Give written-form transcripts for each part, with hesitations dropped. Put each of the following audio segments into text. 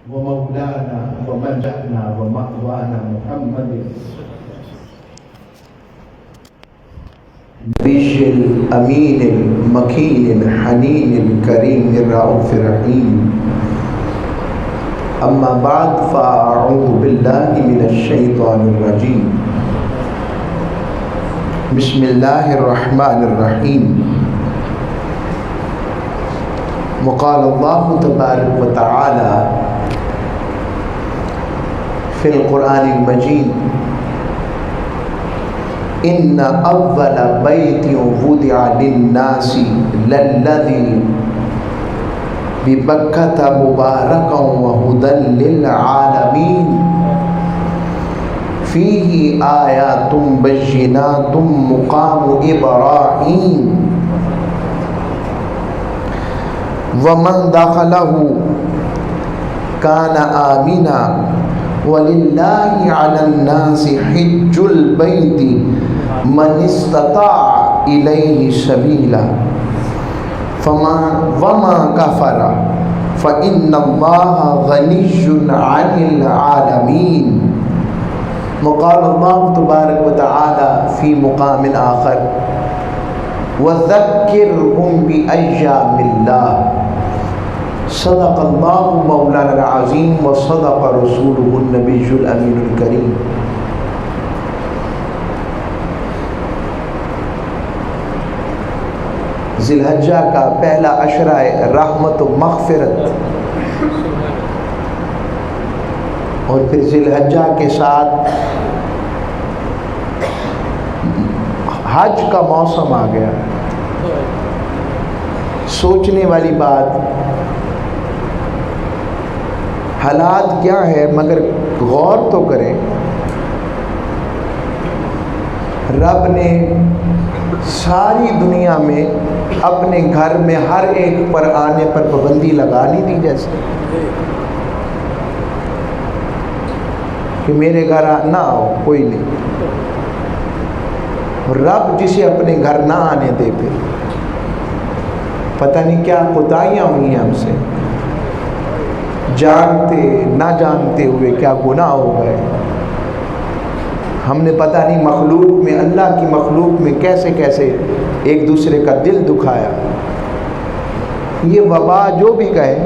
ومولانا وملجأنا ومأوانا محمد النبي الأمين المكين الحنين الكريم الرؤوف الرحيم. أما بعد فأعوذ بالله من الشيطان الرجيم. بسم الله الرحمن الرحيم. وقال الله تبارك وتعالى في القرآن المجيد: إن أول بيت وضع للناس للذي ببكة مباركا وهدى للعالمين فيه آيات بينات مقام إبراهيم ومن دخله كان آمنا ولله على الناس حج البيت من استطاع إليه سبيلا وما كفر فإن الله غني عن العالمين. وقال الله تبارك وتعالى في مقام آخر: وذكرهم بأيام الله. صدق اللہ مولانا العظیم وصدق رسولہ النبی الامین الکریم. ذی الحجہ کا پہلا عشرہ رحمت و مغفرت، اور پھر ذی الحجہ کے ساتھ حج کا موسم آ گیا. سوچنے والی بات، حالات کیا ہے مگر غور تو کریں. رب نے ساری دنیا میں اپنے گھر میں ہر ایک پر آنے پر پابندی لگا نہیں دی، جیسے کہ میرے گھر نہ آؤ کوئی نہیں. رب جسے اپنے گھر نہ آنے دے، پھر پتہ نہیں کیا کوتاہیاں ہوئی ہیں ہم سے، جانتے نہ جانتے ہوئے کیا گناہ ہو گئے. ہم نے پتہ نہیں مخلوق میں، اللہ کی مخلوق میں کیسے کیسے ایک دوسرے کا دل دکھایا. یہ وبا جو بھی کہے،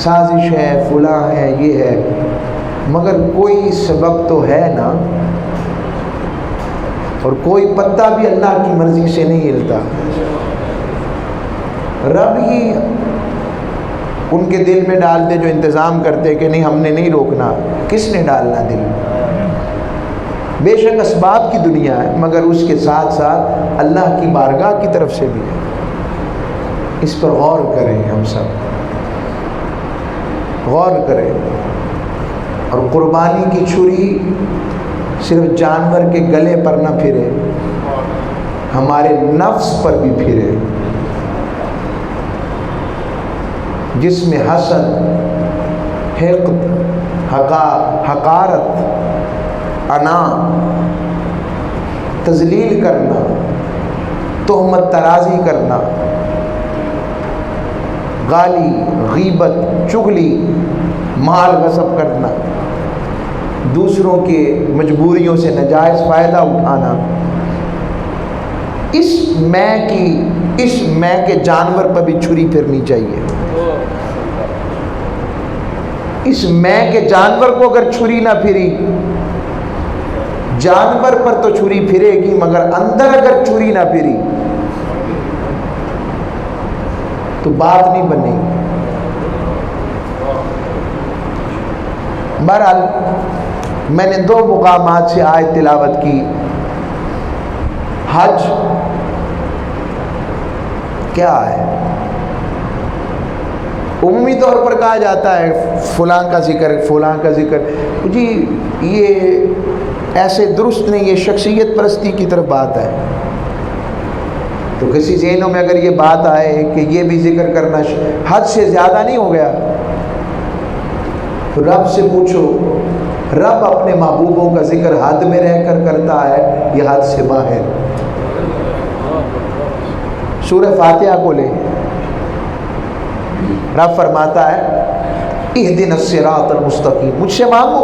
سازش ہے، فلاں ہے، یہ ہے، مگر کوئی سبب تو ہے نا، اور کوئی پتا بھی اللہ کی مرضی سے نہیں ہلتا. رب ہی ان کے دل میں ڈال دے جو انتظام کرتے کہ نہیں ہم نے نہیں روکنا. کس نے ڈالنا دل؟ بے شک اسباب کی دنیا ہے، مگر اس کے ساتھ ساتھ اللہ کی بارگاہ کی طرف سے بھی ہے. اس پر غور کریں، ہم سب غور کریں. اور قربانی کی چھری صرف جانور کے گلے پر نہ پھرے، ہمارے نفس پر بھی پھرے، جس میں حسد، حقد، حقارت، انا، تذلیل کرنا، تہمت ترازی کرنا، گالی، غیبت، چغلی، مال غصب کرنا، دوسروں کے مجبوریوں سے ناجائز فائدہ اٹھانا، اس میں کے جانور پر بھی چھری پھرنی چاہیے. اس میں کے جانور کو اگر چھری نہ پھری، جانور پر تو چھری پھرے گی، مگر اندر اگر چھری نہ پھری تو بات نہیں بنے گی. بہرحال میں نے 2 مقامات سے آیت تلاوت کی. حج کیا ہے؟ عمومی طور پر کہا جاتا ہے فلاں کا ذکر، فلاں کا ذکر. جی یہ ایسے درست نہیں، یہ شخصیت پرستی کی طرف بات ہے. تو کسی ذہنوں میں اگر یہ بات آئے کہ یہ بھی ذکر کرنا حد سے زیادہ نہیں ہو گیا، تو رب سے پوچھو. رب اپنے محبوبوں کا ذکر حد میں رہ کر کرتا ہے، یہ حد سے باہر. سورہ فاتحہ کو لیں، رب فرماتا ہے اہدنا الصراط المستقیم، مجھ سے مانگو،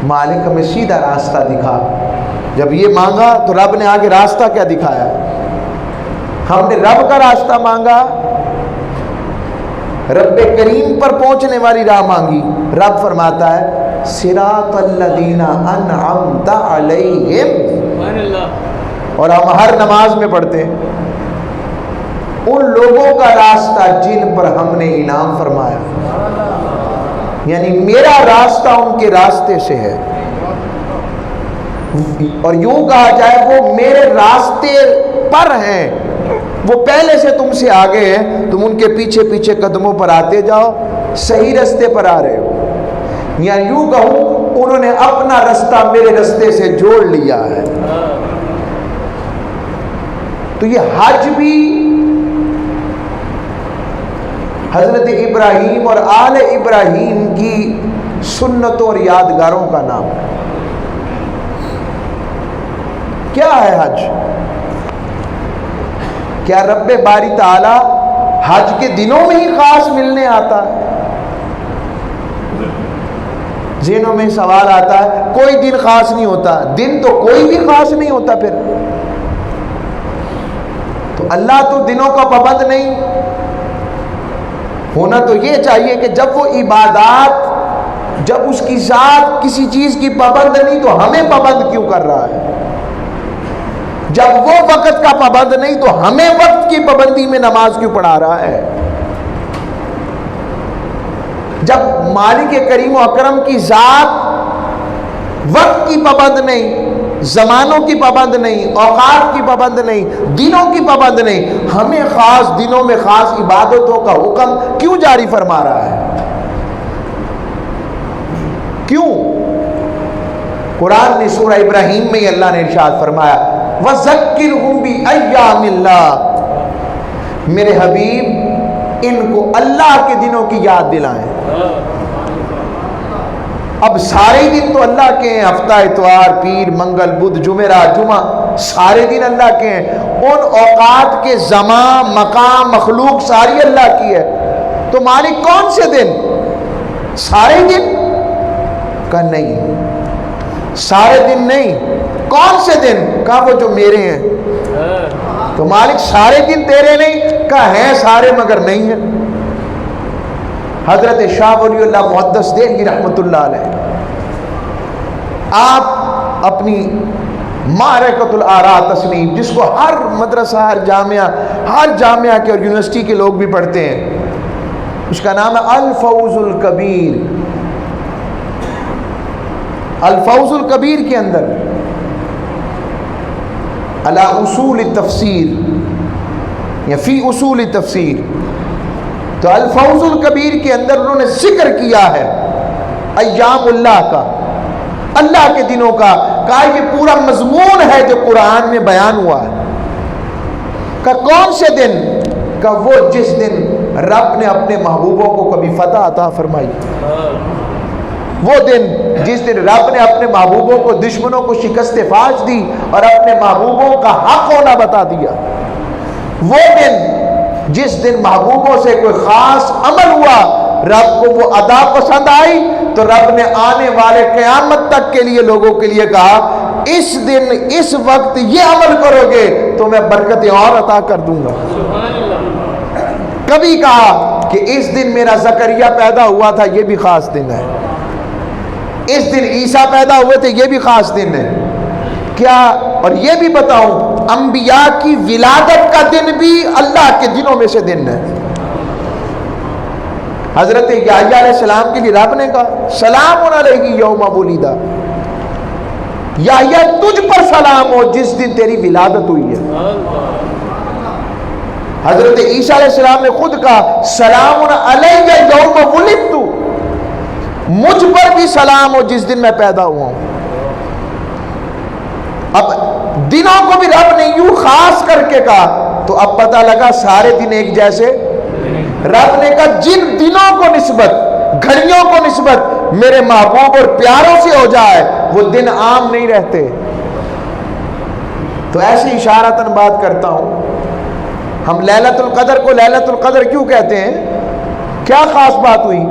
مالک ہمیں سیدھا راستہ دکھا۔ جب یہ مانگا تو رب نے آگے راستہ کیا دکھایا؟ ہم نے رب کا راستہ مانگا، رب کریم پر پہنچنے والی راہ مانگی، رب فرماتا ہے صراط الذین انعمت علیہم، اور ہم ہر نماز میں پڑھتے ہیں ان لوگوں کا راستہ جن پر ہم نے انعام فرمایا، یعنی میرا راستہ ان کے راستے سے ہے، اور یوں کہا جائے وہ میرے راستے پر ہیں، وہ پہلے سے تم سے آگے ہیں، تم ان کے پیچھے پیچھے قدموں پر آتے جاؤ، صحیح راستے پر آ رہے ہو، یا یوں کہوں انہوں نے اپنا راستہ میرے راستے سے جوڑ لیا ہے۔ تو یہ حج بھی حضرت ابراہیم اور آل ابراہیم کی سنتوں اور یادگاروں کا نام ہے۔ کیا ہے حج؟ کیا رب باری تعالی حج کے دنوں میں ہی خاص ملنے آتا ہے؟ ذہنوں میں سوال آتا ہے کوئی دن خاص نہیں ہوتا، دن تو کوئی بھی خاص نہیں ہوتا، پھر تو اللہ تو دنوں کا پابند نہیں ہونا، تو یہ چاہیے کہ جب وہ عبادات، جب اس کی ذات کسی چیز کی پابند نہیں تو ہمیں پابند کیوں کر رہا ہے؟ جب وہ وقت کا پابند نہیں تو ہمیں وقت کی پابندی میں نماز کیوں پڑھا رہا ہے؟ جب مالک کریم و اکرم کی ذات وقت کی پابند نہیں، زمانوں کی پابند نہیں، اوقات کی پابند نہیں، دنوں کی پابند نہیں، ہمیں خاص دنوں میں خاص عبادتوں کا حکم کیوں جاری فرما رہا ہے؟ کیوں؟ قرآن نے سورہ ابراہیم میں اللہ نے ارشاد فرمایا وَذَكِّرْهُمْ بِأَيَّامِ اللَّهِ، میرے حبیب ان کو اللہ کے دنوں کی یاد دلائیں۔ اب سارے دن تو اللہ کے ہیں، ہفتہ اتوار پیر منگل بدھ جمعرات جمعہ سارے دن اللہ کے ہیں، ان اوقات کے زمان مقام مخلوق ساری اللہ کی ہے، تو مالک کون سے دن؟ سارے دن کا نہیں، سارے دن نہیں، کون سے دن؟ کہا وہ جو میرے ہیں، تو مالک سارے دن تیرے نہیں، کہا ہیں سارے مگر نہیں ہیں۔ حضرت شاہ ولی اللہ محدث دہلوی رحمۃ اللہ علیہ، آپ اپنی معرکۃ الآراء تصنیف، جس کو ہر مدرسہ ہر جامعہ کے اور یونیورسٹی کے لوگ بھی پڑھتے ہیں، اس کا نام ہے الفوز الکبیر۔ الفوز الکبیر کے اندر علی اصول التفسیر یا فی اصول التفسیر، تو الفوز الکبیر کے اندر انہوں نے ذکر کیا ہے ایام اللہ کا، اللہ کے دنوں کا، کہا یہ پورا مضمون ہے جو قرآن میں بیان ہوا ہے۔ کہ کون سے دن؟ کہ وہ جس دن رب نے اپنے محبوبوں کو کبھی فتح عطا فرمائی، وہ دن جس دن رب نے اپنے محبوبوں کو دشمنوں کو شکست فاش دی اور اپنے محبوبوں کا حق ہونا بتا دیا، وہ دن جس دن محبوبوں سے کوئی خاص عمل ہوا، رب کو وہ ادا پسند آئی، تو رب نے آنے والے قیامت تک کے لیے لوگوں کے لیے کہا اس دن اس وقت یہ عمل کرو گے تو میں برکتیں اور عطا کر دوں گا۔ کبھی کہا کہ اس دن میرا زکریا پیدا ہوا تھا، یہ بھی خاص دن ہے، اس دن عیسیٰ پیدا ہوئے تھے، یہ بھی خاص دن ہے۔ کیا؟ اور یہ بھی بتاؤں انبیاء کی ولادت کا دن بھی اللہ کے دنوں میں سے دن ہے۔ حضرت یحییٰ علیہ السلام کے لیے رب نے کہا سلام علیہ یوم ولد، یحییٰ تجھ پر سلام ہو جس دن تیری ولادت ہوئی ہے۔ حضرت عیسیٰ علیہ السلام نے خود کہا سلام علیہ یوم ولدت، مجھ پر بھی سلام ہو جس دن میں پیدا ہوا ہوں۔ اب دنوں کو بھی رب نے یوں خاص کر کے کہا تو اب پتہ لگا سارے دن ایک جیسے۔ رب نے کہا جن دنوں کو نسبت، گھڑیوں کو نسبت میرے محبوب اور پیاروں سے ہو جائے وہ دن عام نہیں رہتے۔ تو ایسے اشارتاً بات کرتا ہوں، ہم لیلۃ القدر کو لیلۃ القدر کیوں کہتے ہیں؟ کیا خاص بات ہوئی؟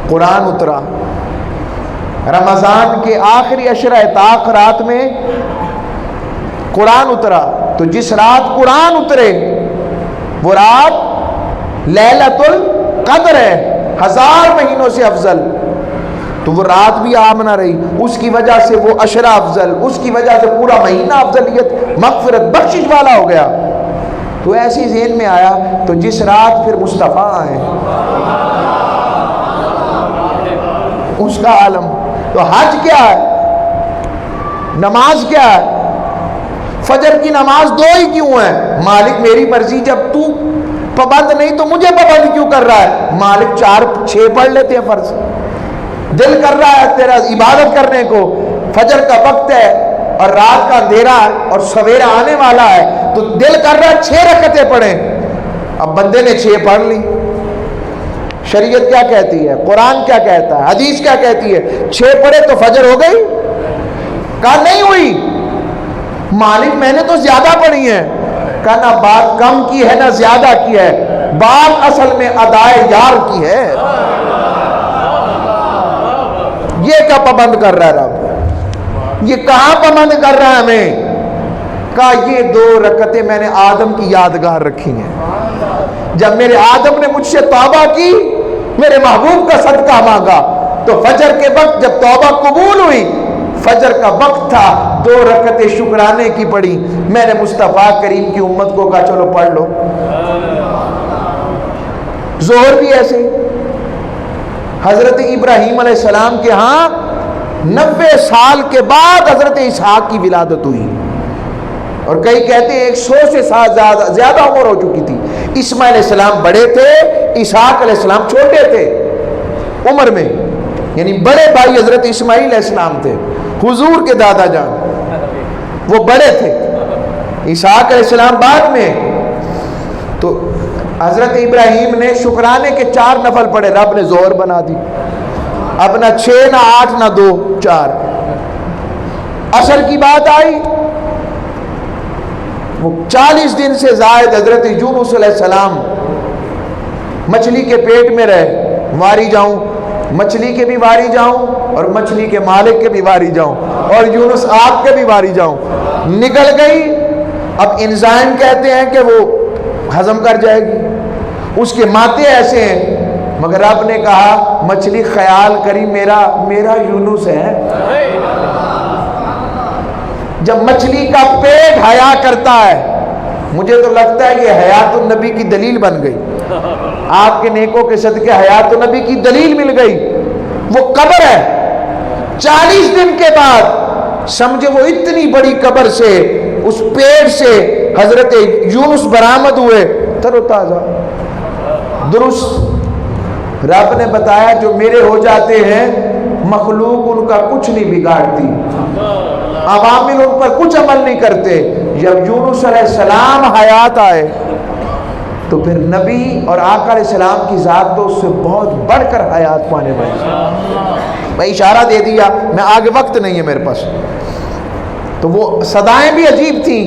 قرآن اترا رمضان کے آخری عشرہ طاق رات میں قرآن اترا. تو جس رات قرآن اترے وہ رات لیلۃ القدر ہے، 1000 مہینوں سے افضل. تو وہ رات بھی آمنہ رہی، اس کی وجہ سے وہ عشرہ افضل، اس کی وجہ سے پورا مہینہ افضلیت مغفرت بخشش والا ہو گیا. تو ایسی ذہن میں آیا تو جس رات پھر مصطفیٰ آئے اس کا عالم. تو حج کیا ہے؟ نماز کیا ہے؟ فجر کی نماز 2 ہی کیوں ہے؟ مالک میری مرضی، جب تو پابند نہیں تو مجھے پابند کیوں کر رہا ہے؟ مالک 4-6 پڑھ لیتے ہیں فرض. دل کر رہا ہے تیرا عبادت کرنے کو، فجر کا وقت ہے اور رات کا اندھیرا ہے اور سویرا آنے والا ہے، تو دل کر رہا ہے 6 رکعتیں پڑھیں. اب بندے نے 6 پڑھ لی. شریعت کیا کہتی ہے؟ قرآن کیا کہتا ہے؟ حدیث کیا کہتی ہے؟ 6 پڑھے تو فجر ہو گئی؟ کہا نہیں ہوئی. مالک میں نے تو زیادہ پڑھی ہیں. کہا نہ بات کم کی ہے نہ زیادہ کی ہے، بات اصل میں ادائے یار کی ہے. یہ کیا پابند کر رہا ہے رب؟ یہ کہاں پابند کر رہا ہے ہمیں؟ کہا یہ 2 رکعتیں میں نے آدم کی یادگار رکھی ہیں. جب میرے آدم نے مجھ سے توبہ کی، میرے محبوب کا صدقہ مانگا، تو فجر کے وقت جب توبہ قبول ہوئی، فجر کا وقت تھا، 2 رکعتیں شکرانے کی پڑھی. میں نے مصطفیٰ کریم کی امت کو کہا چلو پڑھ لو. ظہر بھی ایسے. حضرت ابراہیم علیہ السلام کے ہاں 90 سال کے بعد حضرت اسحاق کی ولادت ہوئی، اور کئی کہتے ہیں 100 سے زیادہ عمر ہو چکی تھی. اسماعیل علیہ السلام بڑے تھے، اسحاق علیہ السلام چھوٹے تھے عمر میں، یعنی بڑے بھائی حضرت اسماعیل علیہ السلام تھے، حضور کے دادا جان، وہ بڑے تھے. اسحاق علیہ السلام بعد میں. تو حضرت ابراہیم نے شکرانے کے 4 نفل پڑھے، رب نے ظہر بنا دی. اب نہ 6 نہ 8 نہ 2 4. عصر کی بات آئی، وہ 40 دن سے زائد حضرت یونس علیہ السلام مچھلی کے پیٹ میں رہے. واری جاؤں، مچھلی کے بھی واری جاؤں اور مچھلی کے مالک کے بھی واری جاؤں اور یونس آپ کے بھی واری جاؤں. نکل گئی. اب انزائم کہتے ہیں کہ وہ ہضم کر جائے گی، اس کے ماتے ایسے ہیں، مگر رب نے کہا مچھلی خیال کری میرا یونس ہے. جب مچھلی کا پیٹ حیا کرتا ہے، مجھے تو لگتا ہے یہ حیات النبی کی دلیل بن گئی. آپ کے نیکوں کے صدقے حیات النبی کی دلیل مل گئی. وہ قبر ہے، 40 دن کے بعد سمجھے وہ اتنی بڑی قبر سے، اس پیٹ سے حضرت یونس برآمد ہوئے تر و تازہ درست. رب نے بتایا جو میرے ہو جاتے ہیں مخلوق ان کا کچھ نہیں بگاڑتی، عوامل ان پر کچھ عمل نہیں کرتے. جب یونس علیہ السلام حیات آئے تو پھر نبی اور آقا علیہ السلام کی ذات تو اس سے بہت بڑھ کر حیات پانے والی. میں اشارہ دے دیا، میں آگے وقت نہیں ہے میرے پاس. تو وہ صدائیں بھی عجیب تھیں.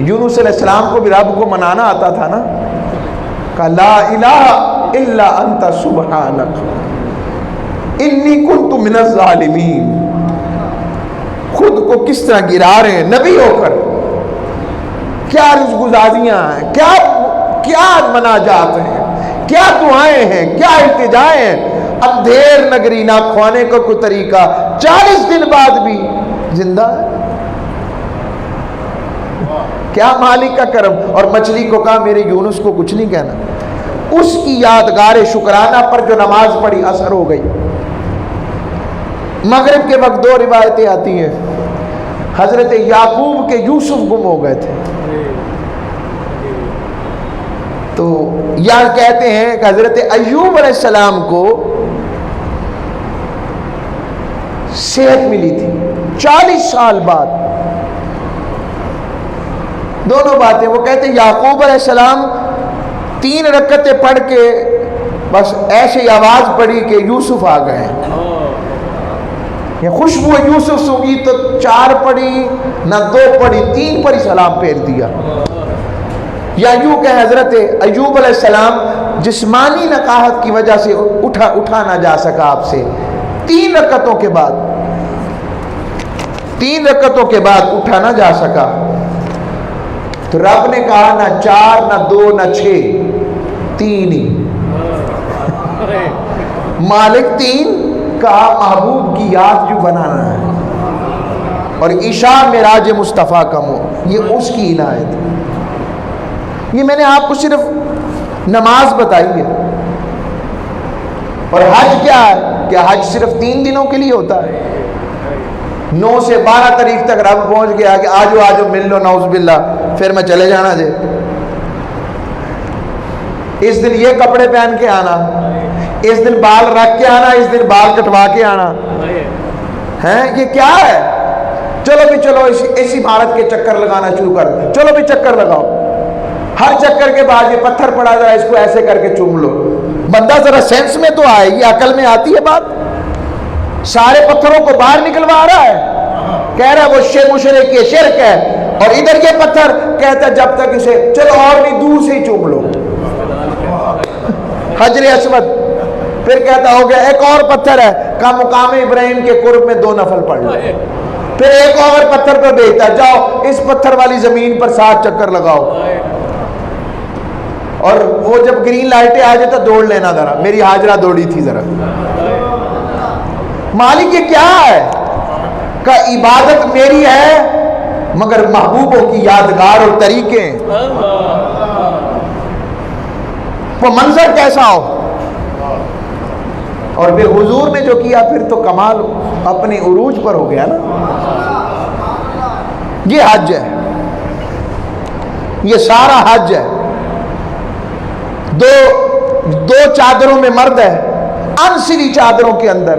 یونس علیہ السلام کو بھی رب کو منانا آتا تھا نا، کہ لا الہ الا انت سبحانک انی کنت من الظالمین. خود کو کس طرح گرا رہے ہیں نبی ہو کر. کیا رزگزاریاں ہیں، کیا مناجات ہیں، کیا دعائیں ہیں، کیا التجائیں ہیں. اندھیر نگری نہ کھوانے کا کوئی طریقہ، 40 دن بعد بھی زندہ ہے. کیا مالک کا کرم. اور مچھلی کو کہا میرے یونس کو کچھ نہیں کہنا. اس کی یادگار شکرانہ پر جو نماز پڑھی اثر ہو گئی. مغرب کے وقت 2 روایتیں آتی ہیں. حضرت یعقوب کے یوسف گم ہو گئے تھے، تو یہاں کہتے ہیں کہ حضرت ایوب علیہ السلام کو صحت ملی تھی 40 سال بعد. دونوں باتیں وہ کہتے ہیں یعقوب علیہ السلام 3 رکعتیں پڑھ کے بس ایسی آواز پڑی کہ یوسف آ گئے. یہ خوشبو یوسف سونگی تو 4 پڑھی نہ 2 پڑھی، 3 پر ہی سلام پھیر دیا. یا یوں کہ حضرت ایوب علیہ السلام جسمانی نکاحت کی وجہ سے اٹھا نہ جا سکا آپ سے، 3 رکعتوں کے بعد اٹھا نہ جا سکا، تو رب نے کہا نہ 4 نہ 2 نہ 6، 3 ہی۔ مالک 3 کہا محبوب کی یاد جو بنانا ہے، اور عشاء معراج مصطفیٰ کا یہ اس کی عنایت ہے۔ یہ میں نے آپ کو صرف نماز بتائی ہے، اور حج کیا ہے؟ کہ حج صرف 3 دنوں کے لیے ہوتا ہے۔ 9 سے 12 تاریخ تک رب پہنچ گیا کہ آجو مل لو، نعوذ باللہ، پھر میں چلے جانا جے۔ اس دن یہ کپڑے پہن کے آنا، اس دن بال رکھ کے آنا، اس دن بال کٹوا کے آنا ہے، یہ کیا ہے؟ چلو اس عمارت کے چکر لگانا شروع کر، چلو بھی چکر لگاؤ، ہر چکر کے بعد یہ پتھر پڑا ذرا اس کو ایسے کر کے چوم لو۔ بندہ ذرا سینس میں تو آئے، یہ عقل میں آتی ہے بات؟ سارے پتھروں کو باہر نکلوا رہا ہے، کہہ رہا ہے وہ مشرک یہ شرک ہے، اور ادھر یہ پتھر کہتا ہے جب تک اسے چلو اور نہیں دور سے ہی چوم لو، حجر اسود۔ پھر کہتا ہو گیا ایک اور پتھر ہے کا مقام ابراہیم کے قرب میں 2 نفل پڑھ لو، پھر ایک اور پتھر پر بھیجتا ہے جاؤ اس پتھر والی زمین پر 7 چکر لگاؤ، اور وہ جب گرین لائٹیں آ جاتا دوڑ لینا ذرا، میری حاجرہ دوڑی تھی ذرا۔ مالک یہ کیا ہے؟ کہ عبادت میری ہے مگر محبوبوں کی یادگار اور طریقے ہیں۔ وہ منظر کیسا ہو، اور پھر حضور نے جو کیا پھر تو کمال اپنے عروج پر ہو گیا نا۔ یہ حج ہے، یہ سارا حج ہے۔ دو چادروں میں مرد ہے، انسری چادروں کے اندر۔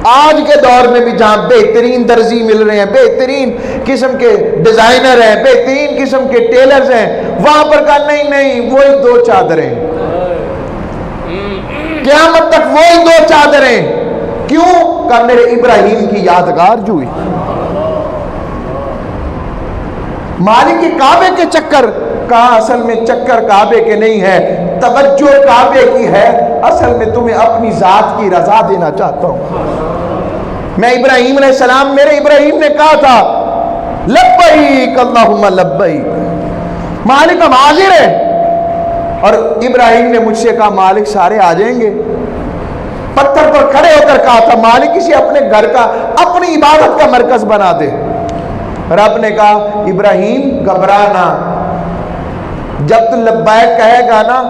آج کے دور میں بھی جہاں بہترین درزی مل رہے ہیں، بہترین قسم کے ڈیزائنر ہیں، بہترین قسم کے ٹیلرز ہیں، وہاں پر کہا نہیں وہی 2 چادریں، قیامت تک وہی 2 چادریں۔ کیوں؟ کہ میرے ابراہیم کی یادگار جو ہوئی۔ مالک کے کعبے کے چکر کہا اصل میں چکر کعبے کے نہیں ہے، توجہ کعبے کی ہے، اصل میں تمہیں اپنی ذات کی رضا دینا چاہتا ہوں۔ میں ابراہیم علیہ السلام، میرے ابراہیم نے کہا تھا لبیک اللہم لبیک، مالک ہم حاضر ہیں، اور ابراہیم نے مجھ سے کہا مالک سارے آ جائیں گے۔ پتھر پر کھڑے ہو کر کہا تھا مالک اسے اپنے گھر کا، اپنی عبادت کا مرکز بنا دے۔ رب نے کہا ابراہیم گھبرانا، جب تو لبیک کہے گا نا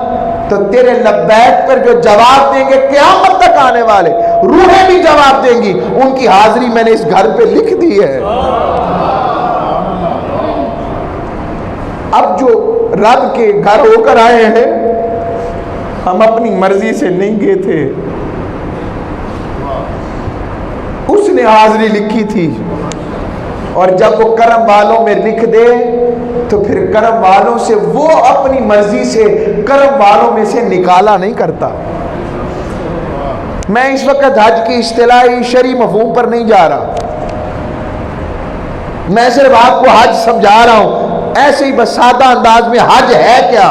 تو تیرے لبیک پر جو جواب دیں گے قیامت تک آنے والے روحیں بھی جواب دیں گی، ان کی حاضری میں نے اس گھر پہ لکھ دی ہے۔ اب جو رب کے گھر ہو کر آئے ہیں، ہم اپنی مرضی سے نہیں گئے تھے، اس نے حاضری لکھی تھی، اور جب وہ کرم والوں میں لکھ دے تو پھر کرم والوں سے وہ اپنی مرضی سے کرم والوں میں سے نکالا نہیں کرتا۔ میں اس وقت حج کی اصطلاحی شرعی مفہوم پر نہیں جا رہا، میں صرف آپ کو حج سمجھا رہا ہوں، ایسے ہی بس سادہ انداز میں حج ہے کیا۔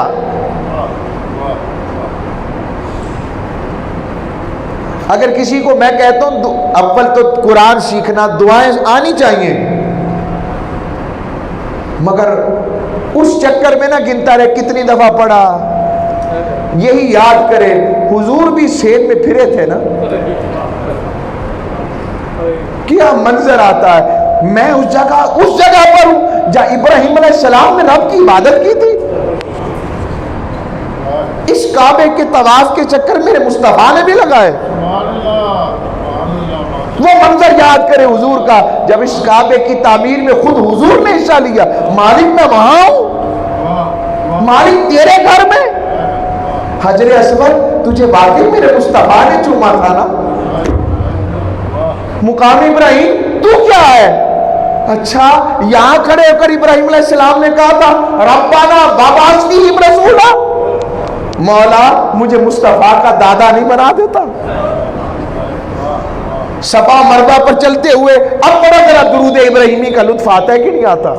اگر کسی کو میں کہتا ہوں اول تو قرآن سیکھنا، دعائیں آنی چاہیے، مگر اس چکر میں نہ گنتا رہے کتنی دفعہ پڑھا، یہی یاد کرے حضور بھی سین میں پھرے تھے نا، کیا منظر آتا ہے۔ میں اس جگہ پر ہوں جہاں ابراہیم علیہ السلام نے رب کی عبادت کی تھی، اس کعبے کے طواف کے چکر میرے مصطفیٰ نے بھی لگائے۔ وہ منظر یاد کرے حضور کا جب اس کعبے کی تعمیر میں خود حضور نے حصہ لیا۔ مالک میں وہاں ہوں، مالک تیرے گھر میں، حجر اسود تجھے واقعی میرے مصطفیٰ نے چوما تھا نا، مقام ابراہیم تو کیا ہے؟ اچھا یہاں کھڑے ہو کر ابراہیم علیہ السلام نے کہا تھا ربنا وابعث فیہم رسولا، مولا مجھے مصطفیٰ کا دادا نہیں بنا دیتا۔ صفا مروہ پر چلتے ہوئے اب بڑا ذرا درود ابراہیمی کا لطف آتا ہے کہ نہیں آتا؟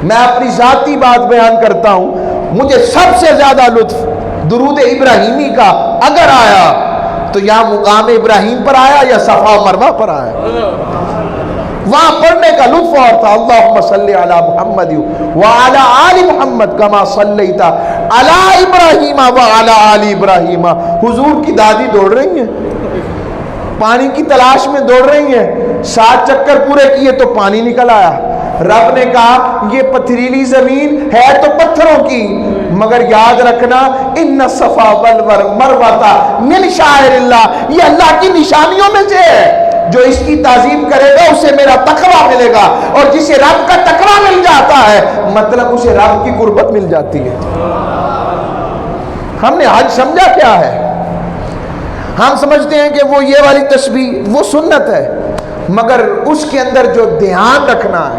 میں اپنی ذاتی بات بیان کرتا ہوں، مجھے سب سے زیادہ لطف درود ابراہیمی کا اگر آیا تو یا مقام ابراہیم پر آیا یا صفا مروہ پر آیا. وہاں پڑھنے کا لطف اور تھا. اللہم صلی علی محمد وعلی آل محمد کما صلیت علی ابراہیم وعلی آل ابراہیم. حضور کی دادی دوڑ رہی ہیں, پانی کی تلاش میں دوڑ رہی ہیں, 7 چکر پورے کیے تو پانی نکل آیا. رب نے کہا یہ پتھریلی زمین ہے تو پتھروں کی, مگر یاد رکھنا ان الصفا والمروہ من شعائر اللہ, یہ اللہ کی نشانیوں میں سے ہے. جو اس کی تعظیم کرے گا اسے میرا تقویٰ ملے گا, اور جسے رب کا تقویٰ مل جاتا ہے مطلب اسے رب کی قربت مل جاتی ہے. ہم نے حج سمجھا کیا ہے؟ ہم سمجھتے ہیں کہ وہ یہ والی تسبیح وہ سنت ہے, مگر اس کے اندر جو دھیان رکھنا ہے,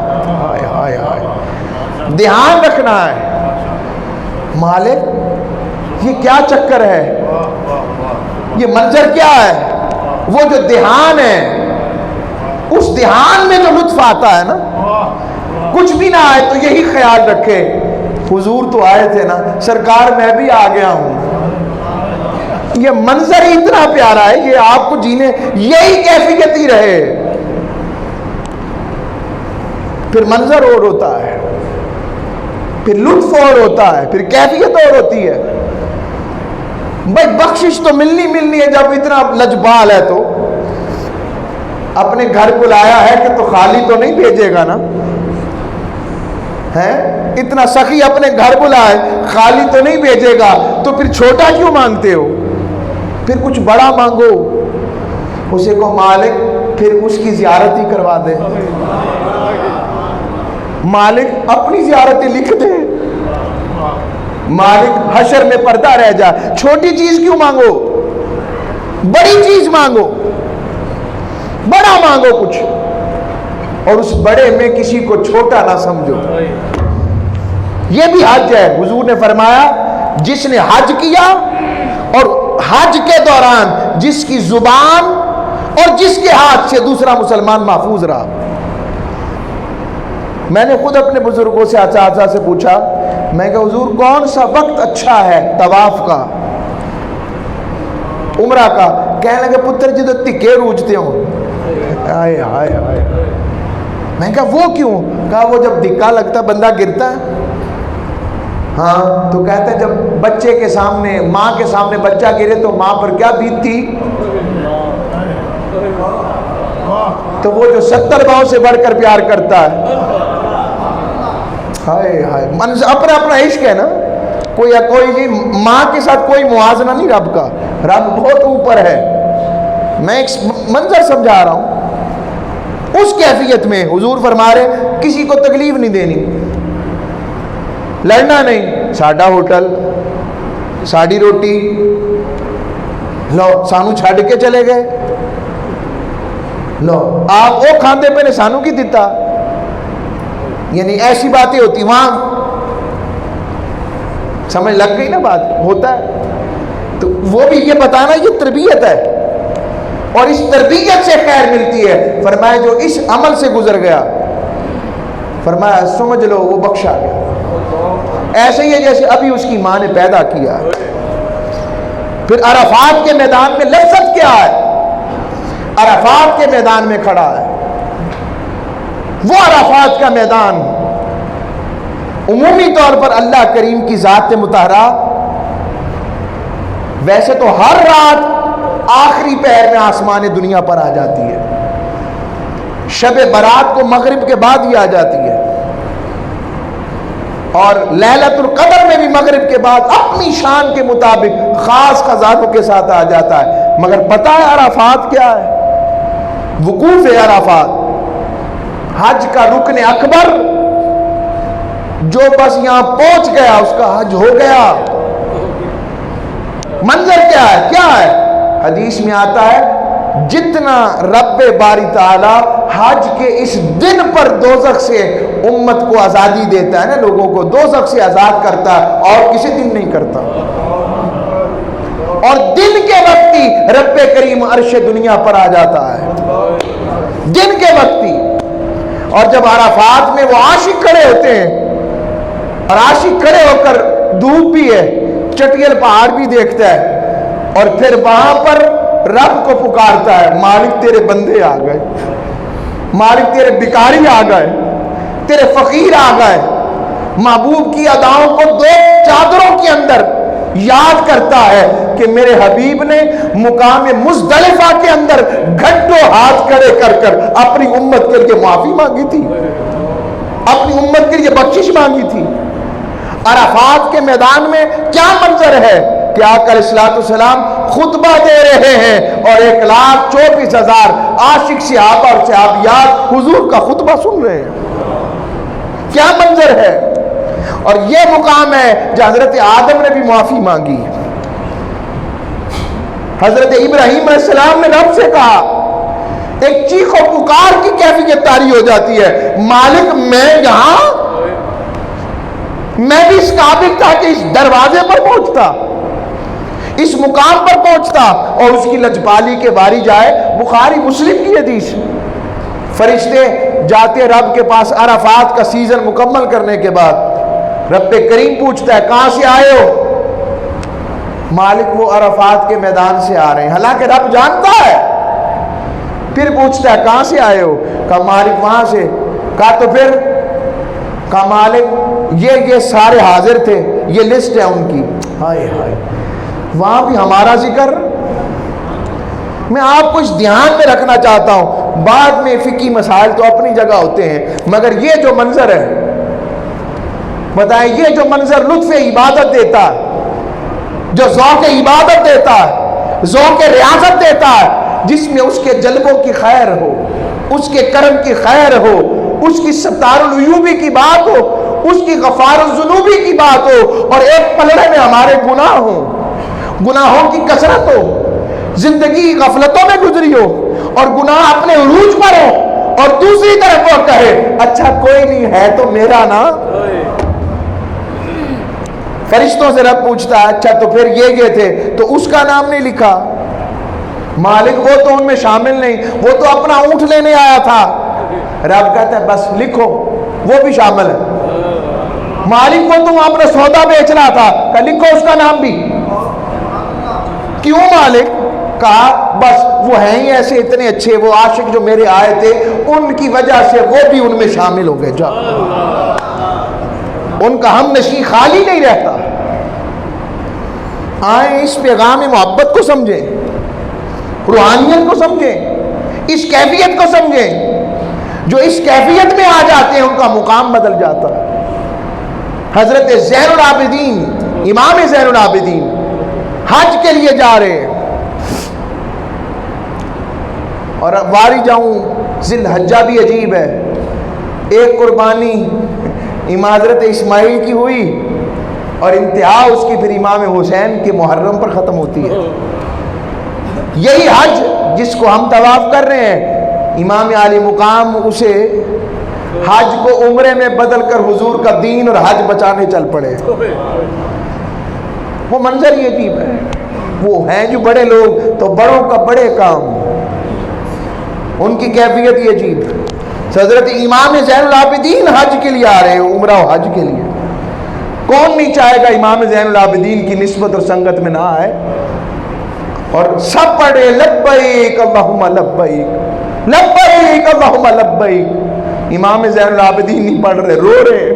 دھیان رکھنا ہے, مالک یہ کیا چکر ہے, یہ منظر کیا ہے, وہ جو دھیان ہے اس دھیان میں جو لطف آتا ہے نا, کچھ بھی نہ آئے تو یہی خیال رکھے حضور تو آئے تھے نا, سرکار میں بھی آ گیا ہوں. یہ منظر ہی اتنا پیارا ہے, یہ آپ کو جینے یہی کیفیت ہی رہے. پھر منظر اور ہوتا ہے, پھر لطف اور ہوتا ہے, پھر کیفیت اور ہوتی ہے. بھائی بخشش تو ملنی ہے, جب اتنا لجبال ہے تو اپنے گھر بلایا ہے کہ تو خالی تو نہیں بھیجے گا نا, ہے اتنا سخی اپنے گھر بلائے خالی تو نہیں بھیجے گا, تو پھر چھوٹا کیوں مانگتے ہو, پھر کچھ بڑا مانگو. اسے کو مالک پھر اس کی زیارت ہی کروا دے, مالک اپنی زیارتیں لکھ دے, مالک حشر میں پردہ رہ جائے. چھوٹی چیز کیوں مانگو, بڑی چیز مانگو, بڑا مانگو کچھ, اور اس بڑے میں کسی کو چھوٹا نہ سمجھو. یہ بھی حج ہے. حضور نے فرمایا جس نے حج کیا اور حج کے دوران جس کی زبان اور جس کے ہاتھ سے دوسرا مسلمان محفوظ رہا. میں نے خود اپنے بزرگوں سے اساتذہ سے پوچھا, میں کہ حضور کون سا وقت اچھا ہے طواف کا, عمرہ کا؟ کہنے لگے پتر جی تو تکے روجتے ہوں. آئے آئے آئے. میں کہا وہ کیوں؟ کہا وہ جب دھکا لگتا بندہ گرتا ہے. ہاں تو کہتے ہیں جب بچے کے سامنے, ماں کے سامنے بچہ گرے تو ماں پر کیا بیتتی, تو وہ جو 70 بہوں سے بڑھ کر پیار کرتا ہے. ہائے ہائے, اپنا اپنا عشق ہے نا. کوئی جی ماں کے ساتھ کوئی موازنہ نہیں رب کا, رب بہت اوپر ہے. میں ایک منظر سمجھا رہا ہوں. اس کیفیت میں حضور فرما رہے کسی کو تکلیف نہیں دینی, لڑنا نہیں. ساڈا ہوٹل, ساڑی روٹی, لو سانو چھڈ کے چلے گئے, لو آپ وہ کھاندے پہ نے سانو کی دیتا. یعنی ایسی باتیں ہوتی وہاں, سمجھ لگ گئی نا بات, ہوتا ہے. تو وہ بھی یہ بتانا یہ تربیت ہے, اور اس تربیت سے خیر ملتی ہے. فرمایا جو اس عمل سے گزر گیا, فرمایا سمجھ لو وہ بخشا گیا. ایسے ہی ہے جیسے ابھی اس کی ماں نے پیدا کیا. پھر عرفات کے میدان میں لذت کیا ہے, عرفات کے میدان میں کھڑا ہے. وہ عرفات کا میدان عمومی طور پر اللہ کریم کی ذات مطہرہ, ویسے تو ہر رات آخری پہر میں آسمان دنیا پر آ جاتی ہے, شب برات کو مغرب کے بعد ہی آ جاتی ہے, اور لیلۃ القدر میں بھی مغرب کے بعد اپنی شان کے مطابق خاص خزانوں کے ساتھ آ جاتا ہے. مگر پتہ ہے عرفات کیا ہے؟ وقوف عرفات حج کا رکن اکبر. جو بس یہاں پہنچ گیا اس کا حج ہو گیا. منظر کیا ہے, کیا ہے؟ حدیث میں آتا ہے جتنا رب باری تعالی حج کے اس دن پر دوزخ سے امت کو آزادی دیتا ہے نا, لوگوں کو دوزخ سے آزاد کرتا ہے, اور کسی دن نہیں کرتا. اور دن کے وقت ہی رب کریم عرش دنیا پر آ جاتا ہے, دن کے وقت ہی. اور جب عرفات میں وہ عاشق کھڑے ہوتے ہیں, اور عاشق کھڑے ہو کر دودھ پیے چٹیل پہاڑ بھی دیکھتا ہے اور پھر وہاں پر رب کو پکارتا ہے، مالک تیرے بندے آ گئے، مالک تیرے بھکاری آ گئے، تیرے فقیر آ گئے۔ محبوب کی اداؤں کو دو چادروں کے اندر یاد کرتا ہے کہ میرے حبیب نے مقام مزدلفہ کے اندر گھنٹوں ہاتھ کھڑے کر کر اپنی امت کے لیے معافی مانگی تھی، اپنی امت کے لیے بخشش مانگی تھی۔ عرفات کے میدان میں کیا منظر ہے کہ آقا علیہ الصلوۃ والسلام خطبہ دے رہے ہیں اور 1,24,000 عاشق صحابہ اور صحابیات حضور کا خطبہ سن رہے ہیں۔ کیا منظر ہے! اور یہ مقام ہے جو حضرت آدم نے بھی معافی مانگی، حضرت ابراہیم علیہ السلام نے رب سے کہا، ایک چیخ و پکار کی کیفیت طاری ہو جاتی ہے، مالک میں یہاں، میں بھی اس قابل تھا کہ اس دروازے پر پہنچتا، اس مقام پر پہنچتا، اور اس کی لجپالی کے باری جائے۔ بخاری مسلم کی حدیث، فرشتے جاتے رب کے پاس عرفات کا سیزن مکمل کرنے کے بعد، رب کریم پوچھتا ہے کہاں سے آئے ہو؟ مالک وہ عرفات کے میدان سے آ رہے ہیں، حالانکہ رب جانتا ہے۔ پھر پوچھتا ہے کہاں سے آئے ہو؟ کہا مالک وہاں سے۔ کہا تو پھر؟ کہا مالک یہ سارے حاضر تھے، یہ لسٹ ہے ان کی۔ ہائے ہائے، وہاں بھی ہمارا ذکر۔ میں آپ کو اس دھیان میں رکھنا چاہتا ہوں، بعد میں فقہی مسائل تو اپنی جگہ ہوتے ہیں، مگر یہ جو منظر ہے، بتائیں یہ جو منظر لطف عبادت دیتا ہے، جو ذوق عبادت دیتا ہے، ذوق ریاضت دیتا ہے، جس میں اس کے جلبوں کی خیر ہو، اس کے کرم کی خیر ہو، اس کی ستار العیوبی کی بات ہو، اس کی غفار الذنوبی کی بات ہو، اور ایک پلڑے میں ہمارے گناہ ہوں، گناہوں کی کثرت ہو، زندگی غفلتوں میں گزری ہو اور گناہ اپنے عروج پر ہو، اور دوسری طرف وہ کہے اچھا کوئی نہیں ہے تو میرا نا۔ فرشتوں سے رب پوچھتا ہے اچھا تو پھر یہ تھے تو اس کا نام نہیں لکھا؟ مالک وہ تو ان میں شامل نہیں، وہ تو اپنا اونٹ لینے آیا تھا۔ رب کہتا ہے بس لکھو، وہ بھی شامل ہے۔ مالک وہ تو اپنا سودا بیچ رہا تھا، کہ لکھو اس کا نام بھی۔ کیوں مالک؟ کہا بس وہ ہیں ہی ایسے اتنے اچھے، وہ عاشق جو میرے آئے تھے ان کی وجہ سے وہ بھی ان میں شامل ہو گئے۔ جا ان کا ہم نشیں خالی نہیں رہتا۔ آئیں اس پیغام محبت کو سمجھیں، روحانیت کو سمجھیں، اس کیفیت کو سمجھیں۔ جو اس کیفیت میں آ جاتے ہیں ان کا مقام بدل جاتا ہے۔ حضرت زین العابدین، امام زین العابدین حج کے لیے جا رہے ہیں، اور واری جاؤں ذی الحجہ بھی عجیب ہے، ایک قربانی امام حضرت اسماعیل کی ہوئی اور انتہا اس کی پھر امام حسین کے محرم پر ختم ہوتی ہے۔ یہی حج جس کو ہم طواف کر رہے ہیں، امام عالی مقام اسے حج کو عمرے میں بدل کر حضور کا دین اور حج بچانے چل پڑے۔ وہ منظر یہ عجیب ہے، وہ ہیں جو بڑے لوگ تو بڑوں کا بڑے کام، ان کی کیفیت یہ عجیب ہے۔ حضرت امام زین العابدین حج کے لیے آ رہے ہیں، عمرہ و حج کے لیے۔ کون نہیں چاہے گا امام زین العابدین کی نسبت اور سنگت میں نہ آئے؟ اور سب پڑھے لبیک اللہم لبیک، لبیک اللہم لبیک۔ امام زین العابدین نہیں پڑھ رہے، رو رہے،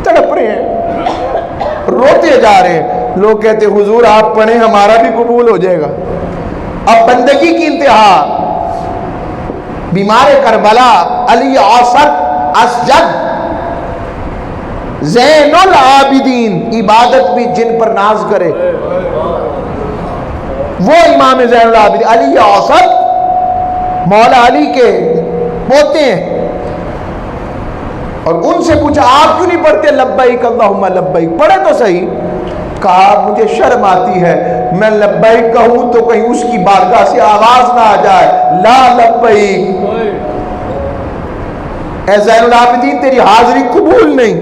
تڑپ رہے ہیں، روتے جا رہے ہیں۔ لوگ کہتے حضور آپ پڑھیں ہمارا بھی قبول ہو جائے گا۔ اب بندگی کی انتہا، بیمار کربلا علی اوسط اسجد زین العابدین، عبادت بھی جن پر ناز کرے، وہ امام زین العابدین علی اوسط مولا علی کے پوتے ہیں۔ اور ان سے پوچھا آپ کیوں نہیں پڑھتے لبیک اللہم لبیک؟ پڑھے تو صحیح۔ کہا مجھے شرم آتی ہے، میں لبیک کہوں تو کہیں اس کی بارگاہ سے آواز نہ آ جائے لا لبیک، اے زین العابدین تیری حاضری قبول نہیں۔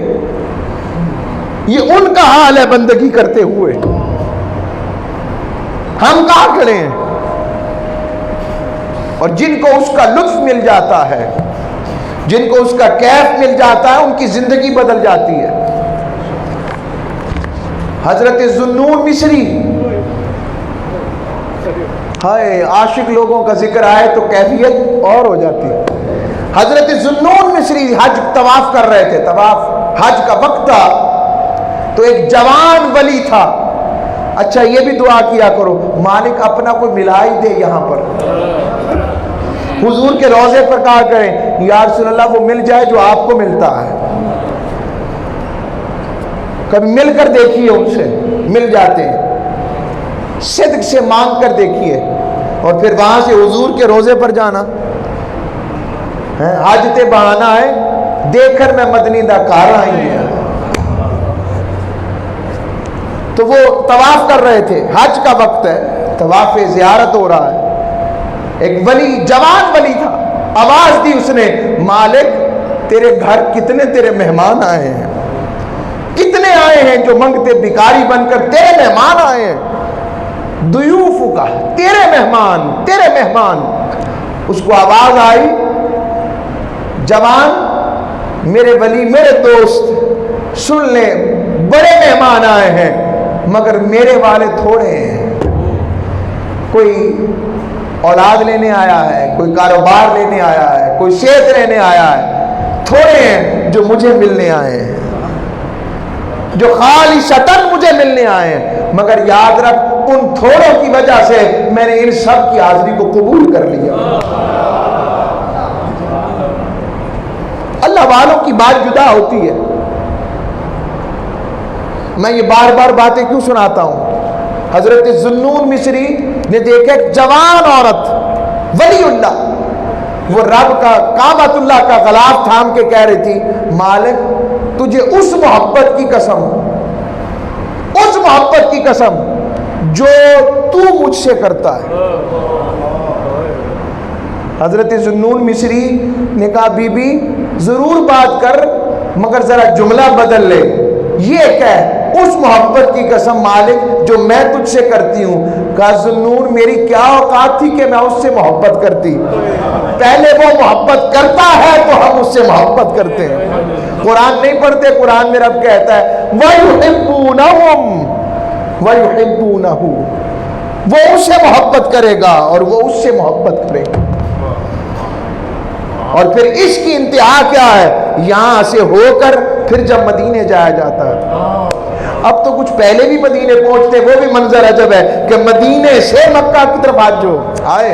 یہ ان کا حال ہے بندگی کرتے ہوئے، ہم کہاں کھڑے ہیں؟ اور جن کو اس کا لطف مل جاتا ہے، جن کو اس کا کیف مل جاتا ہے، ان کی زندگی بدل جاتی ہے۔ حضرت ذوالنون مصری، ہائے عاشق لوگوں کا ذکر آئے تو کیفیت اور ہو جاتی ہے۔ حضرت ذوالنون مصری حج طواف کر رہے تھے، طواف حج کا وقت تھا، تو ایک جوان ولی تھا۔ اچھا یہ بھی دعا کیا کرو مالک اپنا کوئی ملا ہی دے یہاں پر، حضور کے روضے پر کہا کریں یا رسول اللہ وہ مل جائے جو آپ کو ملتا ہے، کبھی مل کر دیکھیے ان سے، مل جاتے ہیں، صدق سے مانگ کر دیکھیے، اور پھر وہاں سے حضور کے روضے پر جانا حاجت بہانا ہے، دیکھ کر میں مدنی دا کار آئی ہیں۔ تو وہ طواف کر رہے تھے، حج کا وقت ہے، طواف زیارت ہو رہا ہے، ایک ولی جوان ولی تھا، آواز دی اس نے مالک تیرے گھر کتنے تیرے مہمان آئے ہیں، کتنے آئے ہیں جو منگتے بھکاری بن کر تیرے مہمان آئے ہیں، ضیوف کا تیرے مہمان تیرے مہمان۔ اس کو آواز آئی جوان میرے ولی میرے دوست سن لے، بڑے مہمان آئے ہیں مگر میرے والے تھوڑے ہیں، کوئی اولاد لینے آیا ہے، کوئی کاروبار لینے آیا ہے، کوئی صحت لینے آیا ہے، تھوڑے ہیں جو مجھے ملنے آئے ہیں، جو خالصتاً مجھے ملنے آئے ہیں، مگر یاد رکھ ان تھوڑوں کی وجہ سے میں نے ان سب کی حاضری کو قبول کر لیا۔ اللہ والوں کی بات جدا ہوتی ہے۔ میں یہ بار بار باتیں کیوں سناتا ہوں؟ حضرت ذوالنون مصری نے دیکھا ایک جوان عورت ولی اللہ، وہ رب کا کعبۃ اللہ کا غلاف تھام کے کہہ رہی تھی مالک تجھے اس محبت کی قسم، اس محبت کی قسم جو تو مجھ سے کرتا ہے۔ حضرت ذوالنون مصری نے کہا بی بی ضرور بات کر مگر ذرا جملہ بدل لے، یہ کہہ اس محبت کی قسم مالک جو میں تجھ سے کرتی ہوں۔ کہا ذوالنون میری کیا اوقات تھی کہ میں اس سے محبت کرتی، پہلے وہ محبت کرتا ہے تو ہم اس سے محبت کرتے ہیں۔ قرآن نہیں پڑھتے، قرآن میں رب کہتا ہے وَيُحِبُّونَهُمْ وَيُحِبُّونَهُ، وہ اس سے محبت کرے گا اور وہ اس سے محبت کرے گا۔ اور پھر اس کی انتہا کیا ہے؟ یہاں سے ہو کر پھر جب مدینے جایا جاتا ہے، اب تو کچھ پہلے بھی مدینے پہنچتے، وہ بھی منظر عجب ہے کہ مدینے سے مکہ کی طرف آج جو آئے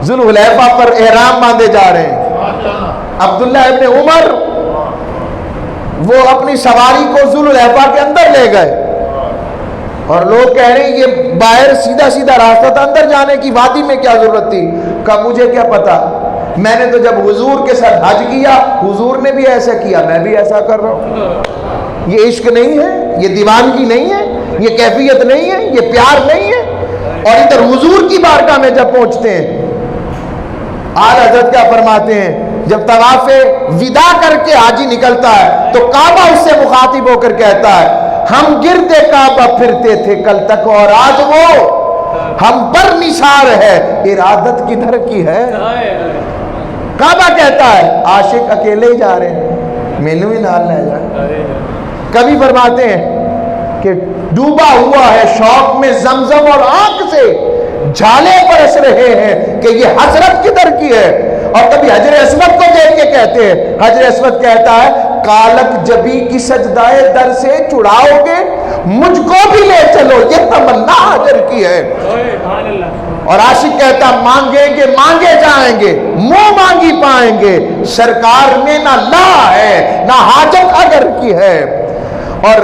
ذوالحلیفہ پر احرام باندھے جا رہے ہیں۔ عبداللہ ابن عمر وہ اپنی سواری کو ذوالحلیفہ کے اندر لے گئے اور لوگ کہہ رہے ہیں یہ باہر سیدھا سیدھا راستہ تھا، اندر جانے کی وادی میں کیا ضرورت تھی؟ کہا مجھے کیا پتا، میں نے تو جب حضور کے ساتھ حج کیا حضور نے بھی ایسا کیا، میں بھی ایسا کر رہا ہوں۔ یہ عشق نہیں ہے، یہ دیوانگی نہیں ہے، یہ کیفیت نہیں ہے، یہ پیار نہیں ہے۔ اور ادھر حضور کی بارگاہ میں جب پہنچتے ہیں، اعلیٰ حضرت کیا فرماتے ہیں جب طواف وداع کر کے حاجی نکلتا ہے تو کعبہ اس سے مخاطب ہو کر کہتا ہے ہم گردے کعبہ پھرتے تھے کل تک اور آج وہ ہم پر نثار ہے، ارادت کدھر کی ہے؟ کعبہ کہتا ہے عاشق اکیلے ہی جا رہے ہیں، مینو ہی نال لے جائے۔ کبھی فرماتے ہیں کہ ڈوبا ہوا ہے شوق میں زمزم اور آنکھ سے جھالے برس رہے ہیں کہ یہ حضرت کدھر کی ہے۔ اور کبھی حجر اسود کو دیکھ کے کہتے ہیں، حجر اسود کہتا ہے کالک جبی کی سجدائے در سے چھڑاؤ گے مجھ کو بھی لے چلو، یہ تمنا حجر کی ہے۔ اور عاشق کہتا مانگیں گے مانگے جائیں گے، منہ مانگی پائیں گے، سرکار میں نہ لا ہے نہ حاجت اگر کی ہے۔ اور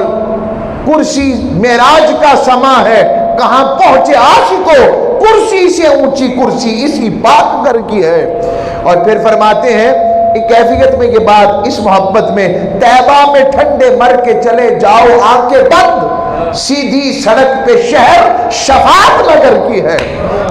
کرسی معراج کا سما ہے، کہاں پہنچے عاشقو کرسی سے اونچی کرسی اسی پاک گھر کی ہے۔ اور پھر فرماتے ہیں ایک کیفیت میں یہ بات اس محبت میں طیبہ میں ٹھنڈے مر کے چلے جاؤ آنکھیں بند، سیدھی سڑک پہ شہر شفاعت نگر کی ہے۔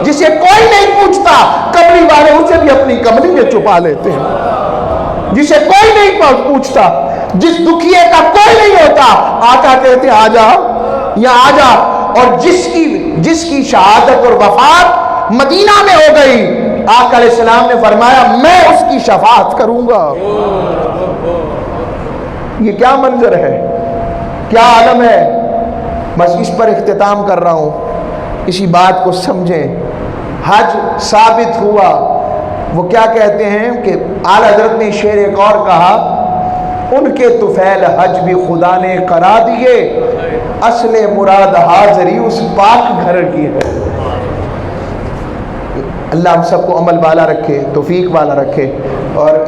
جسے کوئی نہیں پوچھتا کملی والے اسے بھی اپنی کملی میں چھپا لیتے ہیں، جسے کوئی نہیں پوچھتا، جس دکھیے کا کوئی نہیں ہوتا آقا کہتے آ جا یا آ جا۔ اور جس کی شہادت اور وفات مدینہ میں ہو گئی، آقا علیہ السلام نے فرمایا میں اس کی شفاعت کروں گا۔ یہ کیا منظر ہے، کیا عالم ہے۔ بس اس پر اختتام کر رہا ہوں، اسی بات کو سمجھیں۔ حج ثابت ہوا، وہ کیا کہتے ہیں کہ اعلیٰ حضرت نے شعر ایک اور کہا، ان کے طفیل حج بھی خدا نے کرا دیے، اصل مراد حاضری اس پاک گھر کی ہے۔ اللہ ہم سب کو عمل والا رکھے، توفیق والا رکھے، اور